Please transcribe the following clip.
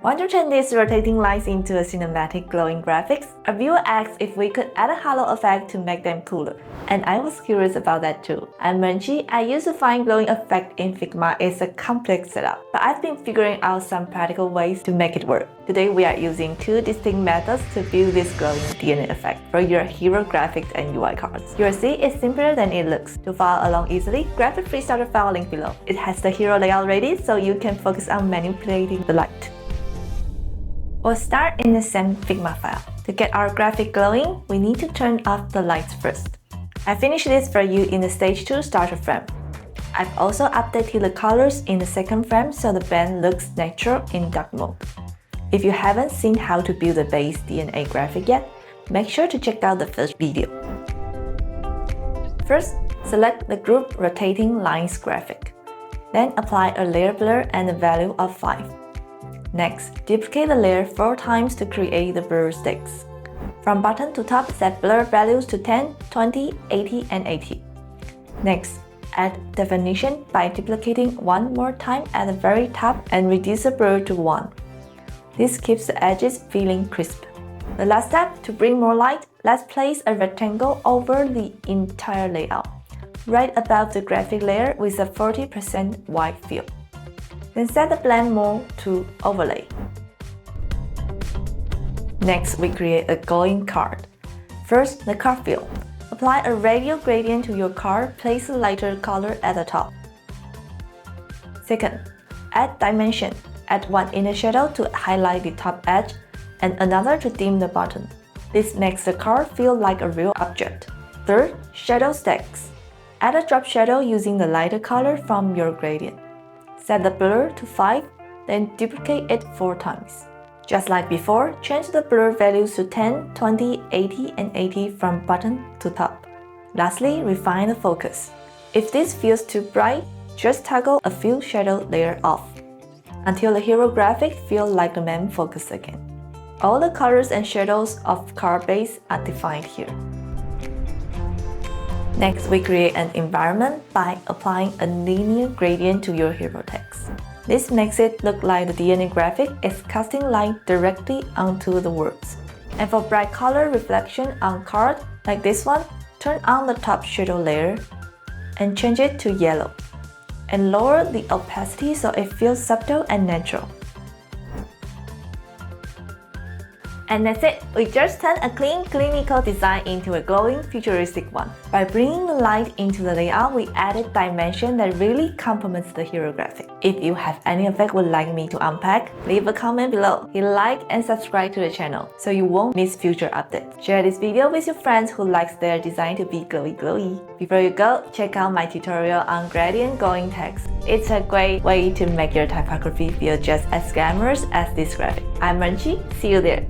Want to turn these rotating lines into a cinematic glowing graphics? A viewer asked if we could add a halo effect to make them cooler. And I was curious about that too. I'm MengChi. I used to find glowing effect in Figma is a complex setup, but I've been figuring out some practical ways to make it work. Today we are using two distinct methods to build this glowing DNA effect for your hero graphics and UI cards. You'll see it's simpler than it looks. To follow along easily, grab the free starter file link below. It has the hero layout ready so you can focus on manipulating the light. We'll start in the same Figma file. To get our graphic glowing, we need to turn off the lights first. I finished this for you in the Stage 2 starter frame. I've also updated the colors in the second frame so the band looks natural in dark mode. If you haven't seen how to build the base DNA graphic yet, make sure to check out the first video. First, select the group rotating lines graphic. Then apply a layer blur and a value of 5. Next, duplicate the layer 4 times to create the blur sticks. From bottom to top, set blur values to 10, 20, 80, and 80. Next, add definition by duplicating one more time at the very top and reduce the blur to 1. This keeps the edges feeling crisp. The last step, to bring more light, let's place a rectangle over the entire layout, right above the graphic layer with a 40% white fill. Then set the blend mode to overlay. Next, we create a glowing card. First, the card fill. Apply a radial gradient to your card, place a lighter color at the top. Second, add dimension. Add one inner shadow to highlight the top edge and another to dim the bottom. This makes the card feel like a real object. Third, shadow stacks. Add a drop shadow using the lighter color from your gradient. Set the blur to 5, then duplicate it 4 times. Just like before, change the blur values to 10, 20, 80, and 80 from bottom to top. Lastly, refine the focus. If this feels too bright, just toggle a few shadow layers off until the hero graphic feels like the main focus again. All the colors and shadows of card base are defined here. Next, we create an environment by applying a linear gradient to your hero text. This makes it look like the DNA graphic is casting light directly onto the words. And for bright color reflection on card, like this one, turn on the top shadow layer and change it to yellow. And lower the opacity so it feels subtle and natural. And that's it! We just turned a clean, clinical design into a glowing, futuristic one. By bringing the light into the layout, we added dimension that really complements the hero graphic. If you have any effect would like me to unpack, leave a comment below. Hit like and subscribe to the channel so you won't miss future updates. Share this video with your friends who likes their design to be glowy. Before you go, check out my tutorial on gradient glowing text. It's a great way to make your typography feel just as glamorous as this graphic. I'm MengChi, see you there!